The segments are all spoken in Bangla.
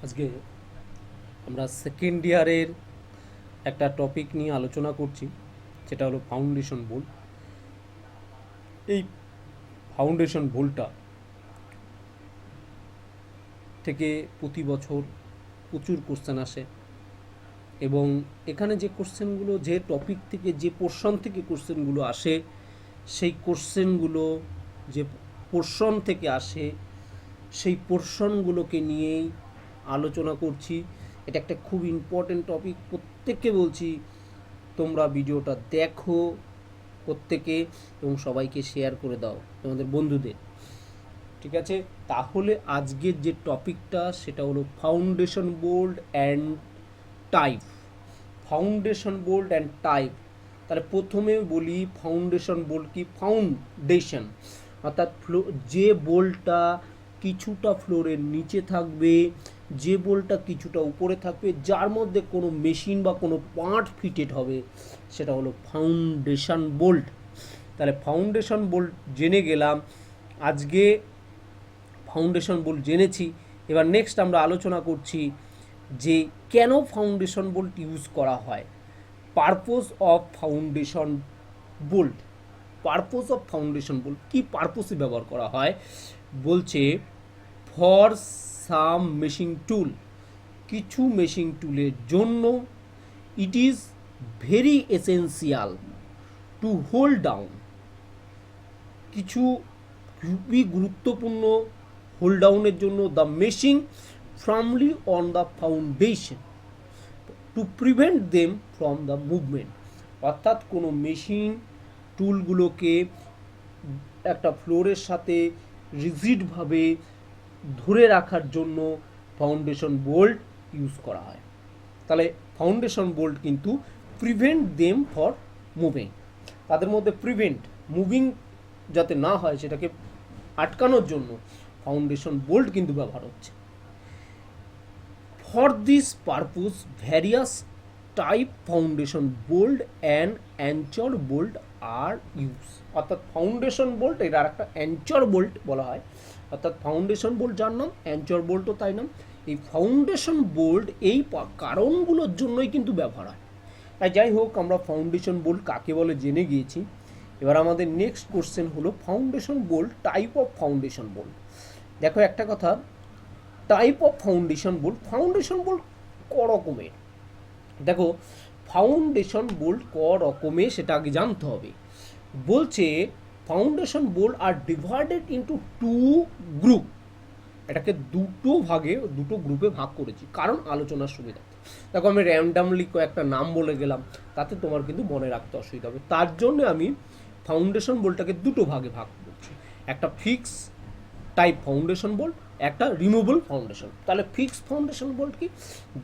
আজকে আমরা সেকেন্ড ইয়ারের একটা টপিক নিয়ে আলোচনা করছি, সেটা হলো ফাউন্ডেশন বোল্ট। এই ফাউন্ডেশন বোল্টটা থেকে প্রতি বছর প্রচুর কোশ্চেন আসে, এবং এখানে যে কোশ্চেনগুলো, যে টপিক থেকে, যে পোর্শন থেকে কোশ্চেনগুলো আসে, সেই কোশ্চেনগুলো যে পোর্শন থেকে আসে সেই পোর্শনগুলোকে নিয়েই আলোচনা করছি। এটা একটা খুব ইম্পর্টেন্ট টপিক। প্রত্যেককে বলছি তোমরা ভিডিওটা দেখো প্রত্যেকে, এবং সবাইকে শেয়ার করে দাও তোমাদের বন্ধুদের। ঠিক আছে, তাহলে আজকের যে টপিকটা সেটা হলো foundation bolt and type. Foundation bolt and type. তাহলে প্রথমে বলি ফাউন্ডেশন বোল্ট কি। ফাউন্ডেশন অর্থাৎ যে বোল্টটা কিছুটা ফ্লোরের নিচে থাকবে, যে বোল্টটা কিছুটা উপরে থাকবে, যার মধ্যে কোনো মেশিন বা কোনো পার্ট ফিটেড হবে, সেটা হলো ফাউন্ডেশন বোল্ট। তাহলে ফাউন্ডেশন বোল্ট জেনে গেলাম, আজকে ফাউন্ডেশন বোল্ট জেনেছি। এবার নেক্সট আমরা আলোচনা করছি যে কেন ফাউন্ডেশন বোল্ট ইউজ করা হয়। Purpose of foundation bolt. Purpose of foundation bolt কী পারপোসে ব্যবহার করা হয় বলছে, ফর সাম মেশিং টুল, কিছু মেশিং টুলের জন্য it is very essential to hold down, কিছু খুবই গুরুত্বপূর্ণ হোল্ড ডাউনের জন্য the মেশিং firmly on the foundation to prevent them from the movement. অর্থাৎ কোনো মেশিন টুলগুলোকে একটা ফ্লোরের সাথে রিজিডভাবে ধরে রাখার জন্য ফাউন্ডেশন বোল্ট ইউজ করা হয়। তাহলে ফাউন্ডেশন বোল্ট কিন্তু প্রিভেন্ট দেম ফর মুভিং, তাদের মধ্যে প্রিভেন্ট, মুভিং যাতে না হয় সেটাকে আটকানোর জন্য ফাউন্ডেশন বোল্ট কিন্তু ব্যবহার হচ্ছে। For this purpose various type foundation bolt and anchor bolt are use. অর্থাৎ ফাউন্ডেশন বোল্ট, এর আর একটা অ্যাঞ্চর বোল্ট বলা হয়। অর্থাৎ ফাউন্ডেশন বোল্ট যার নাম, অ্যাঞ্চর বোল্টও তাই নাম। এই ফাউন্ডেশন বোল্ট এই কারণগুলোর জন্যই কিন্তু ব্যবহার হয়। তাই যাই হোক, আমরা ফাউন্ডেশন বোল্ট কাকে বলে জেনে গিয়েছি। এবার আমাদের নেক্সট কোশ্চেন হলো foundation bolt, type of foundation bolt. দেখো একটা কথা, type of foundation bolt, foundation bolt ক রকমের। দেখো ফাউন্ডেশন বোল্ট ক রকমের সেটা আগে জানতে হবে। বলছে ফাউন্ডেশন বোল্ট আর ডিভাইডেড ইন্টু টু গ্রুপ। এটাকে দুটো গ্রুপে ভাগ করেছি কারণ আলোচনার সুবিধা। দেখো আমি র্যান্ডামলি কয়েকটা নাম বলে গেলাম, তাতে তোমার কিন্তু মনে রাখতে অসুবিধা হবে। তার জন্য আমি ফাউন্ডেশন বোল্টটাকে দুটো ভাগে ভাগ করছি, একটা ফিক্স টাইপ ফাউন্ডেশন বোল্ট, একটা রিমুভেবল ফাউন্ডেশন। তাহলে ফিক্স ফাউন্ডেশন বোল্ট কি,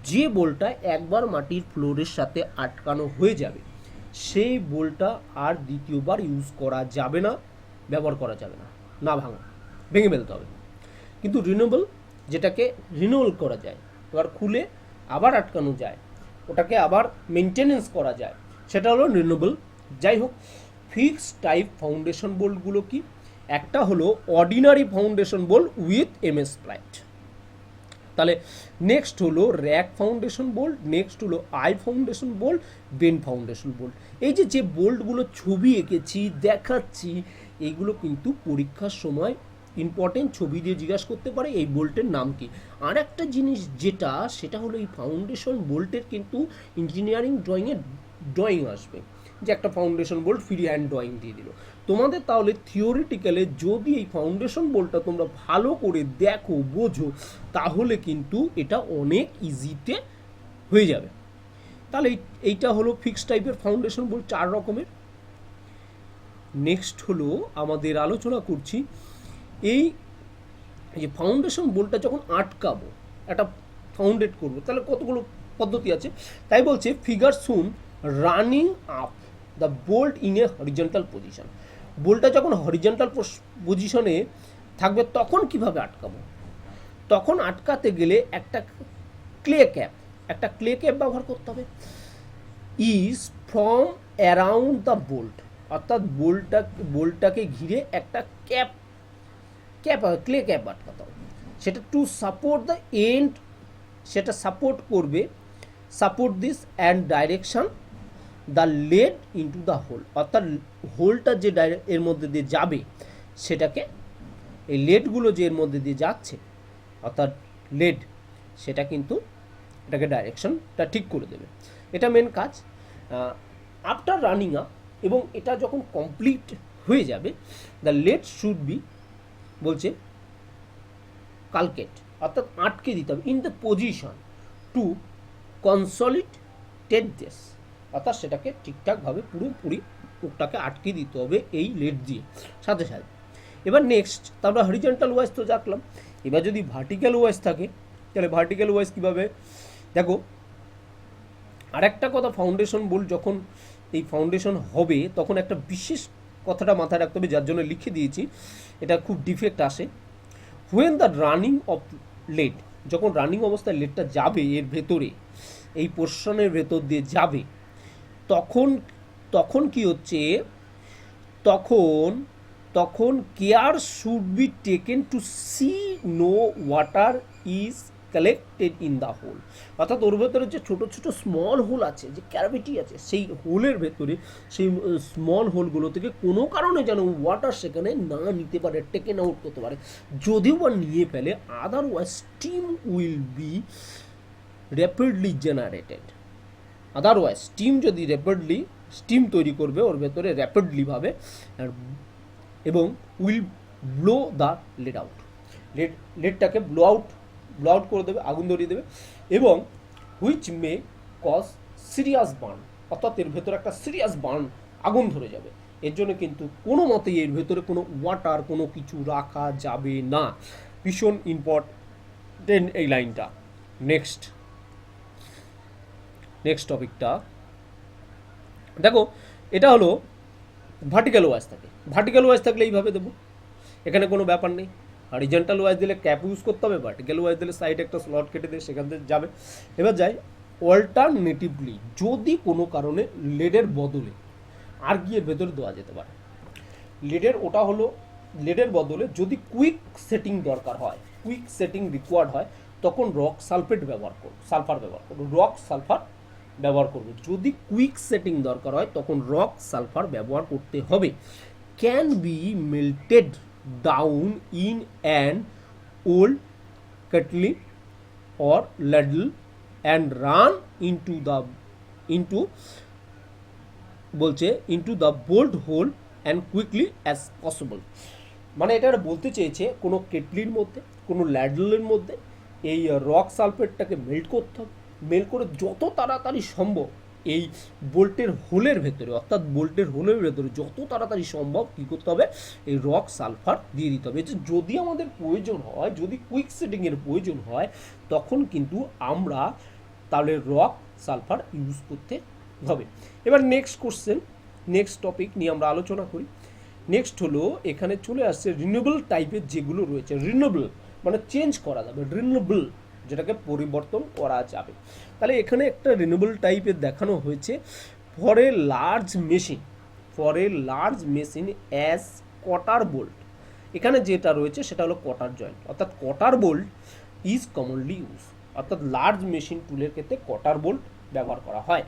যে বোল্টটা একবার মাটির ফ্লোরের সাথে আটকানো হয়ে যাবে, সেই বোল্টটা আর দ্বিতীয়বার ইউজ করা যাবে না, ব্যবহার করা যাবে না, না ভাঙা, ভেঙে ফেলতে হবে। কিন্তু রিনিউয়েবল, যেটাকে রিনিউয়াল করা যায়, এবার খুলে আবার আটকানো যায়, ওটাকে আবার মেনটেনেন্স করা যায়, সেটা হলো রিনিউয়েবল। যাই হোক, ফিক্স টাইপ ফাউন্ডেশন বোল্টগুলো কি, একটা হলো ordinary foundation bolt with MS plate. তাহলে নেক্সট হলো র্যাক ফাউন্ডেশন বোল্ট, নেক্সট হলো eye foundation bolt, bent foundation bolt. এই যে বোল্টগুলো ছবি এঁকেছি দেখাচ্ছি, এইগুলো কিন্তু পরীক্ষার সময় ইম্পর্টেন্ট, ছবি দিয়ে জিজ্ঞাসা করতে পারে এই বোল্টের নাম কি। আর একটা জিনিস যেটা, সেটা হলো এই ফাউন্ডেশন বোল্টের কিন্তু ইঞ্জিনিয়ারিং ড্রয়িং আসবে, যে একটা foundation bolt free hand drawing দিয়ে দিল তোমাদের। তাহলে থিওরিটিক্যালে যদি এই ফাউন্ডেশন বোল্টটা তোমরা ভালো করে দেখো, বোঝো, তাহলে কিন্তু এটা অনেক ইজিতে হয়ে যাবে। তাহলে এইটা হলো ফিক্সড টাইপের ফাউন্ডেশন বোল্ট, 4 রকমের। নেক্সট হলো আমাদের আলোচনা করছি এই যে ফাউন্ডেশন বোল্টটা যখন আটকাবো, একটা ফাউন্ডেট করবো, তাহলে কতগুলো পদ্ধতি আছে। তাই বলছে figure soon running up the bolt in a horizontal position. বোল্টটা যখন হরিজন্টাল পজিশনে থাকবে তখন কিভাবে আটকাবো। তখন আটকাতে গেলে একটা ক্লে ক্যাপ ব্যবহার করতে হবে। Is from around the bolt, অর্থাৎ বোল্টটাকে ঘিরে একটা ক্লে ক্যাপ আটকাতে হবে, সেটা টু সাপোর্ট দ্য এন্ড সেটা support this and direction the lead into the hole, অর্থাৎ হোলটা যে এর মধ্যে দিয়ে যাবে সেটাকে, এই লেডগুলো যে এর মধ্যে দিয়ে যাচ্ছে অর্থাৎ লেড, সেটা কিন্তু এটাকে ডাইরেকশনটা ঠিক করে দেবে। এটা মেন কাজ। আফটার রানিং আপ, এবং এটা যখন কমপ্লিট হয়ে যাবে, দ্য লেড শুড বি বলছে কালকেট, অর্থাৎ আটকে দিতে হবে, in the position to consolidate this, অর্থাৎ সেটাকে ঠিকঠাকভাবে পুরোপুরি মুখটাকে আটকে দিতে হবে এই লেড দিয়ে সাথে সাথে। এবার নেক্সট, তারপরে হরিজন্টাল ওয়াইজ তো রাখলাম, এবার যদি ভার্টিক্যাল ওয়াইজ থাকে তাহলে ভার্টিক্যাল ওয়াইজ কীভাবে, দেখো আরেকটা কথা, ফাউন্ডেশন বোল্ট যখন এই ফাউন্ডেশন হবে তখন একটা বিশেষ কথাটা মাথায় রাখতে হবে, যার জন্য লিখে দিয়েছি, এটা খুব ডিফেক্ট আসে। When the running of lead, যখন রানিং অবস্থায় লেডটা যাবে এর ভেতরে, এই পোর্শনের ভেতর দিয়ে যাবে, তখন কি হচ্ছে, তখন care should be taken to see no water is collected in the hole, অর্থাৎ ওর ভেতরে যে ছোটো ছোটো স্মল হোল আছে, যে ক্যাভিটি আছে, সেই হোলের ভেতরে, সেই স্মল হোলগুলো থেকে কোনো কারণে যেন ওয়াটার সেখানে না নিতে পারে, টেকেন আউট করতে পারে। যদিও বা নিয়ে ফেলে, otherwise steam will be rapidly generated, otherwise steam যদি স্টিম তৈরি করবে ওর ভেতরে র্যাপিডলিভাবে, এবং will blow the lead out, লেডটাকে ব্লো আউট করে দেবে, আগুন ধরিয়ে দেবে, এবং which may cause serious burn, অর্থাৎ এর ভেতরে একটা সিরিয়াস বার্ন, আগুন ধরে যাবে। এর জন্য কিন্তু কোনো মতেই এর ভেতরে কোনো ওয়াটার কোনো কিছু রাখা যাবে না। ভীষণ ইম্পর্টেন্ট এই লাইনটা। নেক্সট টপিকটা দেখো, এটা হলো ভার্টিক্যাল ওয়াইজ থাকে। ভার্টিক্যাল ওয়াইজ থাকলে এইভাবে দেবো, এখানে কোনো ব্যাপার নেই। হরিজন্টাল ওয়াইজ দিলে ক্যাপ ইউজ করতে হবে, ভার্টিক্যাল ওয়াইজ দিলে সাইডে একটা স্লট কেটে দিয়ে সেখান থেকে যাবে। এবার যাই অল্টারনেটিভলি, যদি কোনো কারণে লেডের বদলে আর গিয়ে ভেতরে দেওয়া যেতে পারে, লেডের বদলে যদি কুইক সেটিং দরকার হয়, কুইক সেটিং রিকোয়ার্ড হয়, তখন সালফার ব্যবহার করবো। যদি কুইক সেটিং দরকার হয় তখন সালফার ব্যবহার করতে হবে। Can be melted down in an old kettle or ladle and run into the bolt hole and quickly as possible, মানে এটা বলতে চেয়েছে কোনো কেটলির মধ্যে, কোনো ল্যাডলের মধ্যে এই রক সালফেটটাকে মেল্ট করতে হবে, মেল্ট করে যত তাড়াতাড়ি সম্ভব এই বোল্টের হোলের ভেতরে, অর্থাৎ বোল্টের হোলের ভেতরে যত তাড়াতাড়ি সম্ভব কী করতে হবে, এই রক সালফার দিয়ে দিতে হবে। যদি আমাদের প্রয়োজন হয়, যদি কুইক সেটিংয়ের প্রয়োজন হয়, তখন কিন্তু আমরা তাহলে রক সালফার ইউজ করতে হবে। এবার নেক্সট টপিক নিয়ে আমরা আলোচনা করি। নেক্সট হলো, এখানে চলে আসছে রিনিউয়েবল টাইপের যেগুলো রয়েছে, রিনিউয়েবল মানে চেঞ্জ করা যাবে, রিনিউয়েবল যেটাকে পরিবর্তন করা যাবে। তাহলে এখানে একটা রিনিউয়েবল টাইপের দেখানো হয়েছে, for a large machine as cotter bolt. এখানে যেটা রয়েছে সেটা হলো কটার জয়েন্ট, অর্থাৎ cotter bolt is commonly use, অর্থাৎ লার্জ মেশিন টুলের ক্ষেত্রে কটার বোল্ট ব্যবহার করা হয়।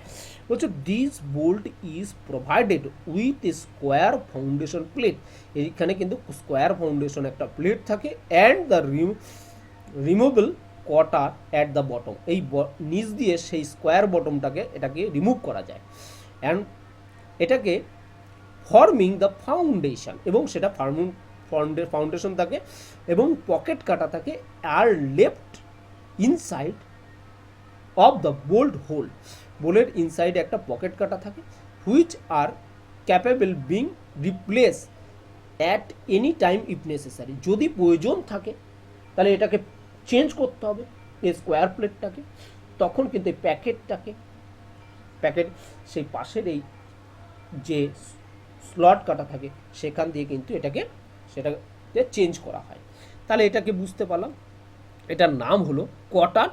বলছে this bolt is provided with a square foundation plate, এইখানে কিন্তু স্কোয়ার ফাউন্ডেশন একটা প্লেট থাকে, and the removable cotter at the bottom, এই নিচ দিয়ে সেই স্কোয়ার বটমটাকে এটাকে রিমুভ করা যায়, অ্যান্ড এটাকে ফর্মিং দ্য ফাউন্ডেশন, এবং সেটা ফাউন্ডেশন থাকে, এবং পকেট কাটা থাকে, are left inside of the bolt hole, বোলের ইনসাইডে একটা পকেট কাটা থাকে, which are capable being replace at any time if necessary, যদি প্রয়োজন থাকে তাহলে এটাকে চেঞ্জ করতে হবে এই স্কোয়ার প্লেটটাকে, তখন কিন্তু এই প্যাকেট সেই পাশের এই যে স্লট কাটা থাকে সেখান দিয়ে কিন্তু সেটাকে চেঞ্জ করা হয়। তাহলে এটাকে বুঝতে পারলাম, এটার নাম হলো কটার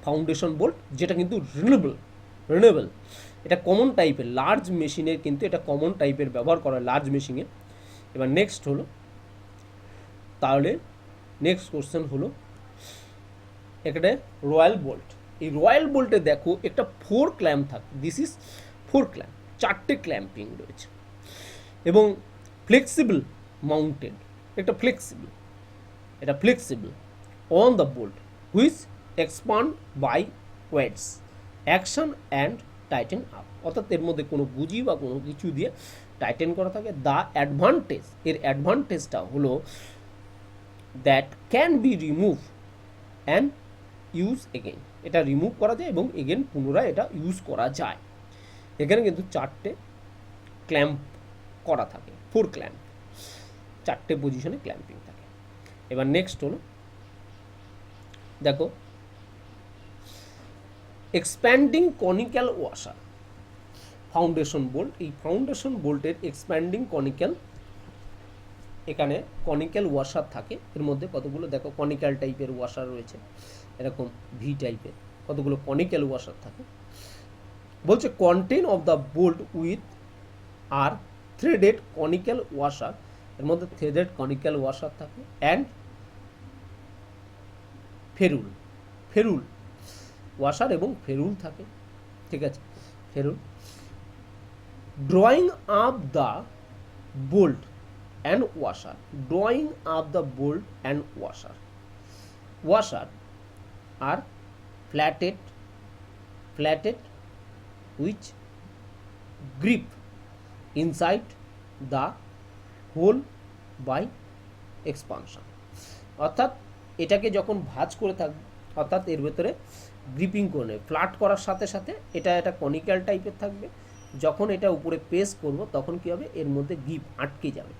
ফাউন্ডেশন বোল্ট, যেটা কিন্তু রিনিউয়েবল, এটা কমন টাইপের, লার্জ মেশিনের কিন্তু এটা কমন টাইপের ব্যবহার করা হয় লার্জ মেশিনে। এবার নেক্সট কোশ্চেন হলো এখানে রয়্যাল বোল্ট, এই রয়্যাল বোল্টে দেখো একটা 4 ক্ল্যাম্প থাকে, দিস ইজ 4 ক্ল্যাম্প, 4টে ক্ল্যাম্পিং রয়েছে এবং ফ্লেক্সিবল মাউন্টেড, এটা flexible on the bolt which expand by weights action and tighten up, অর্থাৎ এর মধ্যে কোনো গুজি বা কোনো কিছু দিয়ে টাইটেন করা থাকে। দ্য অ্যাডভান্টেজ, এর অ্যাডভান্টেজটা হলো that can be remove and use again, এটা রিমুভ করা যায় এবং এগেন পুনরায় এটা ইউজ করা যায়। এখানে কিন্তু 4টে ক্ল্যাম্প করা থাকে, 4 ক্ল্যাম্প, 4টে পজিশনে ক্ল্যাম্পিং থাকে। এবার নেক্সট হলো দেখো expanding conical washer, foundation bolt, এই ফাউন্ডেশন বোল্টের এক্সপ্যান্ডিং কনিক্যাল, এখানে কনিক্যাল ওয়াশার থাকে, এর মধ্যে কতগুলো দেখো কনিক্যাল টাইপের ওয়াশার রয়েছে, এরকম ভি টাইপের কতগুলো কনিক্যাল ওয়াশার থাকে। বলছে contain of the bolt with are threaded conical washer, এর মধ্যে থ্রেডেড কনিক্যাল ওয়াশার থাকে অ্যান্ড ফেরুল ওয়াশার এবং ফেরুল থাকে, ঠিক আছে, ferrule. Drawing up the bolt and washer, drawing up the bolt and washer are flatted which grip inside the hole by expansion, অর্থাৎ এটাকে যখন ভাঁজ করে থাকবে, অর্থাৎ এর ভেতরে গ্রিপিং করে নেবে, ফ্ল্যাট করার সাথে সাথে এটা একটা কনিক্যাল টাইপের থাকবে, যখন এটা উপরে প্রেস করব তখন কী হবে, এর মধ্যে গ্রিপ আটকে যাবে।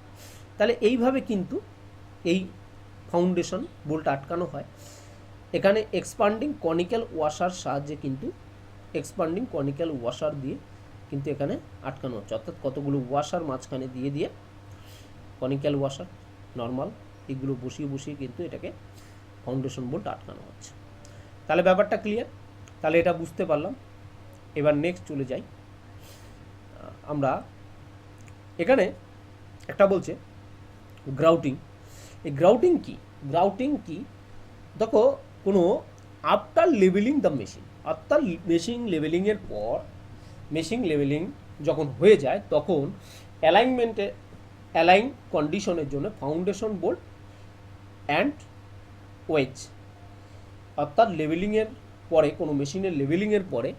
তাহলে এইভাবে কিন্তু এই ফাউন্ডেশন বোল্ট আটকানো হয়। এখানে এক্সপান্ডিং কনিক্যাল ওয়াশার সাহায্যে কিন্তু এক্সপান্ডিং কনিক্যাল ওয়াশার দিয়ে কিন্তু এখানে আটকানো হচ্ছে, অর্থাৎ কতগুলো ওয়াশার মাঝখানে দিয়ে দিয়ে কনিক্যাল ওয়াশার নর্মাল এগুলো বসিয়ে কিন্তু এটাকে ফাউন্ডেশন বোল্ট আটকানো হচ্ছে। তাহলে ব্যাপারটা ক্লিয়ার, তাহলে এটা বুঝতে পারলাম। এবার নেক্সট চলে যাই আমরা, এখানে একটা বলছে গ্রাউটিং। এই গ্রাউটিং কি দেখো, কোনো আফটার লেভেলিং দ্য মেশিন, অর্থাৎ মেশিন লেভেলিং যখন হয়ে যায় তখন অ্যালাইন কন্ডিশনের জন্য ফাউন্ডেশন বোল্ট অ্যান্ড ওয়েজ, অর্থাৎ লেভেলিংয়ের পরে কোনো মেশিনের লেভেলিংয়ের পরে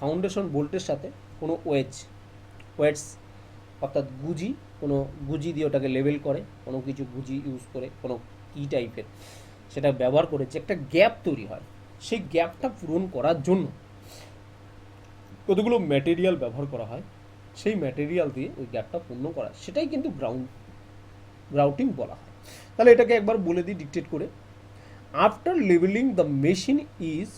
ফাউন্ডেশন বোল্টের সাথে কোনো ওয়েটস অর্থাৎ কোনো গুজি দিয়ে ওটাকে লেভেল করে, কোনো কিছু গুজি ইউজ করে, কোনো কি টাইপের সেটা ব্যবহার করে যে একটা গ্যাপ তৈরি হয়, সেই গ্যাপটা পূরণ করার জন্য কতগুলো ম্যাটেরিয়াল ব্যবহার করা হয়, সেই ম্যাটেরিয়াল দিয়ে ওই গ্যাপটা পূর্ণ করা, সেটাই কিন্তু গ্রাউটিং বলা হয়। তাহলে এটাকে একবার বলে দিই ডিকটেট করে, after leveling the machine is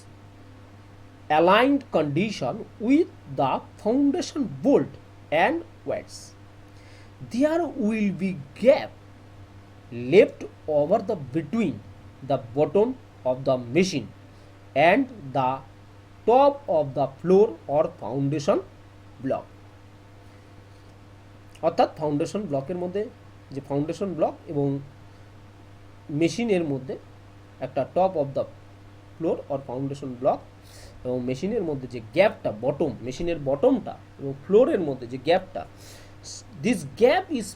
aligned condition with the foundation bolt and weights, there will be gap left over the between the bottom of the machine and the top of the floor or foundation block, অর্থাৎ ফাউন্ডেশন ব্লকের মধ্যে যে ফাউন্ডেশন ব্লক এবং মেশিনের মধ্যে একটা top of the floor or foundation block এবং মেশিনের মধ্যে যে গ্যাপটা মেশিনের বটমটা এবং ফ্লোরের মধ্যে যে গ্যাপটা, this gap is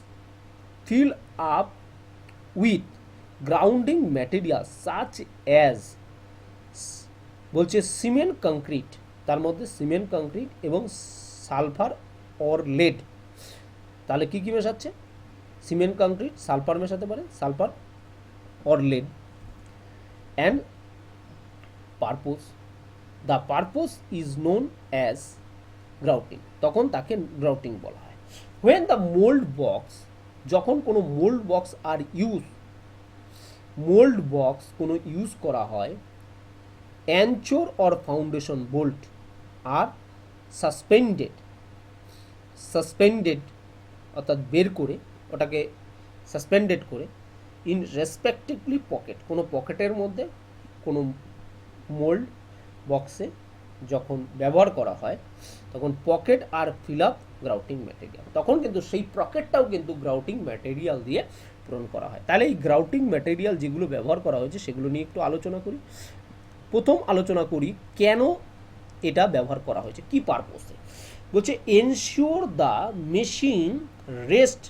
fill up with grounding material such as, বলছে সিমেন্ট কংক্রিট, তার মধ্যে সিমেন্ট কংক্রিট এবং সালফার অর লেড। তাহলে কী মেশাচ্ছে, সিমেন্ট কংক্রিট, সালফার মেশাতে পারে, sulphur or lead, and the purpose is known as grouting, তখন তাকে গ্রাউটিং বলা হয়। হোয়েন দ্য যখন কোনো মোল্ড বক্স কোনো ইউজ করা হয়, anchor or foundation bolt are suspended অর্থাৎ বের করে ওটাকে সাসপেন্ডেড করে ইন রেসপেক্টিভলি পকেট, কোনো পকেটের মধ্যে কোনো মোল্ড বক্সে যখন ব্যবহার করা হয় তখন পকেট আর ফিল আপ গ্রাউটিং ম্যাটেরিয়াল, তখন কিন্তু সেই পকেটটাও কিন্তু গ্রাউটিং ম্যাটেরিয়াল দিয়ে পূরণ করা হয়। তাহলে এই গ্রাউটিং ম্যাটেরিয়াল যেগুলো ব্যবহার করা হয়েছে সেগুলো নিয়ে একটু আলোচনা করি। প্রথম আলোচনা করি কেন এটা ব্যবহার করা হয়েছে, কি পারপোসে। বলছে ensure the machine rest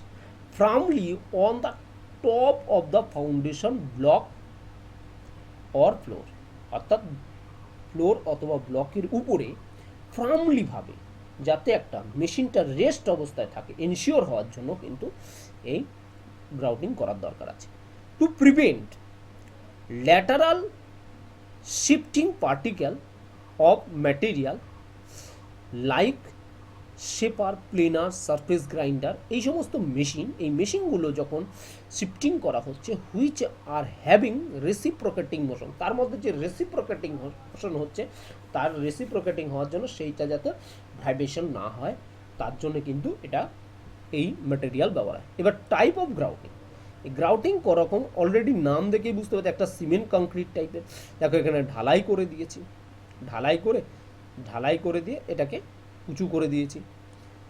firmly on the top of the foundation block or floor, অর্থাৎ ফ্লোর অথবা ব্লকের উপরে ফার্মলিভাবে যাতে একটা মেশিনটা রেস্ট অবস্থায় থাকে, এনশিওর হওয়ার জন্য কিন্তু এই গ্রাউটিং করার দরকার আছে। To prevent lateral shifting particle of material like shaper, planer, surface grinder, এই সমস্ত মেশিন, এই মেশিনগুলো যখন শিফটিং করা হচ্ছে which are having reciprocating motion, তার মধ্যে যে রেসিপ্রোকেটিং মোশন হচ্ছে তার রেসিপ্রোকেটিং হওয়ার জন্য সেইটা যাতে ভাইব্রেশন না হয় তার জন্য কিন্তু এটা এই ম্যাটেরিয়াল ব্যবহার হয়। এবার টাইপ অফ গ্রাউটিং, এই গ্রাউটিং করকম অলরেডি নাম দেখেই বুঝতে পারছি একটা সিমেন্ট কংক্রিট টাইপের। দেখো এখানে ঢালাই করে দিয়েছি, ঢালাই করে দিয়ে এটাকে উঁচু করে দিয়েছি,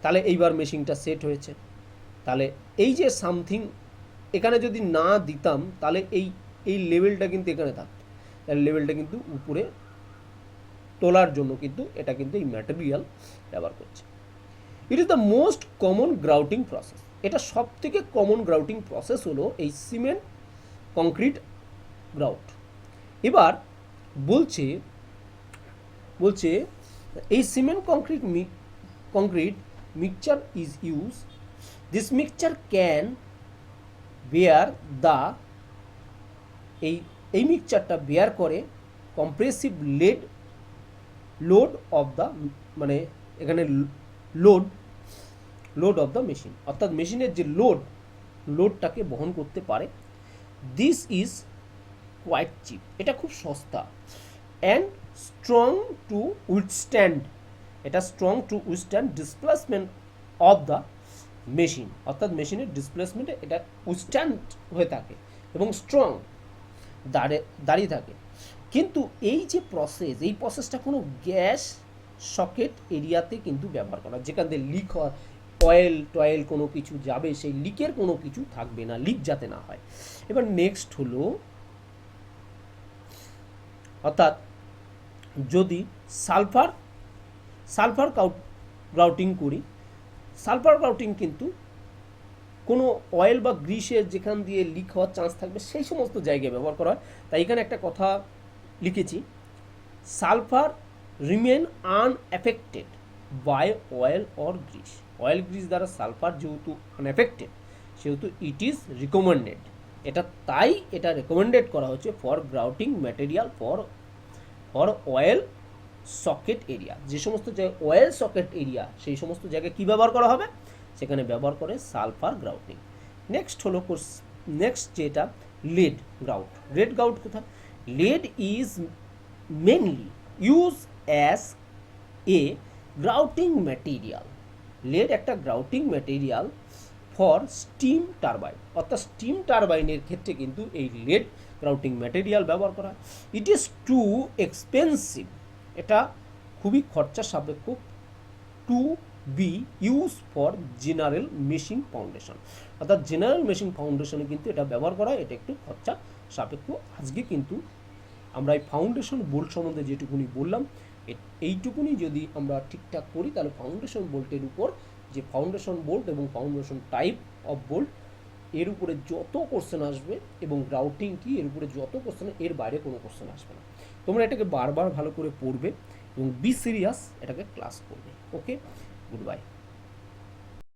তাহলে এইবার মেশিনটা সেট হয়েছে। তাহলে এই যে সামথিং এখানে যদি না দিতাম তাহলে এই লেভেলটা কিন্তু এখানে থাকতো, তাহলে লেভেলটা কিন্তু উপরে তোলার জন্য কিন্তু এটা কিন্তু এই ম্যাটেরিয়াল ব্যবহার করছে। It is the most common grouting process, এটা সব থেকে কমন গ্রাউটিং প্রসেস হলো এই সিমেন্ট কংক্রিট গ্রাউট। এবার বলছে এই cement concrete mixture is use, this mixture can bear the, এই মিক্সচারটা বেয়ার করে কম্প্রেসিভ লোড অফ দ্য, মানে এখানে লোড অফ দ্য মেশিন, অর্থাৎ মেশিনের যে লোডটাকে বহন করতে পারে। দিস ইজ কোয়াইট চিপ, এটা খুব সস্তা। অ্যান্ড স্ট্রং টু উইথস্ট্যান্ড, এটা strong to withstand displacement of the machine, অর্থাৎ মেশিনের ডিসপ্লেসমেন্টে এটা উইথস্ট্যান্ড হয়ে থাকে এবং স্ট্রং দাঁড়িয়ে থাকে। কিন্তু এই যে প্রসেস, এই প্রসেসটা কোনো গ্যাস সকেট এরিয়াতে কিন্তু ব্যবহার করা, যেখান থেকে লিক হয়, অয়েল কোনো কিছু যাবে, সেই লিকের কোনো কিছু থাকবে না, লিক যাতে না হয়। এবার নেক্সট হলো, অর্থাৎ যদি সালফার গ্রাউটিং করি, সালফার গ্রাউটিং কিন্তু কোনো অয়েল বা গ্রিসের যেখান দিয়ে লিক হওয়ার চান্স থাকবে সেই সমস্ত জায়গায় ব্যবহার করা হয়। তাই এখানে একটা কথা লিখেছি, sulphur remain unaffected by oil or grease, oil grease দ্বারা সালফার যেহেতু আনএফেক্টেড সেহেতু ইট ইজ রিকমেন্ডেড, এটা রেকমেন্ডেড করা হচ্ছে for grouting material for oil socket area, যে সমস্ত জায়গায় অয়েল সকেট এরিয়া সেই সমস্ত জায়গায় কী ব্যবহার করা হবে, সেখানে ব্যবহার করে সালফার গ্রাউটিং। নেক্সট যেটা লেড গ্রাউট কোথায়, lead is mainly use as a grouting material, lead একটা grouting material for steam turbine, অর্থাৎ স্টিম টারবাইনের ক্ষেত্রে কিন্তু এই লেড গ্রাউটিং ম্যাটেরিয়াল ব্যবহার করা হয়। ইট ইজ টু এক্সপেন্সিভ, এটা খুবই খরচা সাপেক্ষ, to be use for general machine foundation, অর্থাৎ জেনারেল মেশিন ফাউন্ডেশনে কিন্তু এটা ব্যবহার করা হয়, এটা একটু খরচা সাপেক্ষ। আজকে কিন্তু আমরা এই ফাউন্ডেশন বোল্ট সম্বন্ধে যেটুকুনি বললাম, এইটুকুনি যদি আমরা ঠিকঠাক করি তাহলে ফাউন্ডেশন বোল্টের উপর, যে ফাউন্ডেশন বোল্ট এবং ফাউন্ডেশন টাইপ অফ বোল্ট, এর উপরে যত কোশ্চেন আসবে এবং গ্রাউটিং কি এর উপরে যত কোশ্চেন, এর বাইরে কোনো কোশ্চেন আসবে না। তোমরা এটাকে বারবার ভালো করে পড়বে এবং বি সিরিয়াস, এটাকে ক্লাস করবে। ওকে, গুড বাই।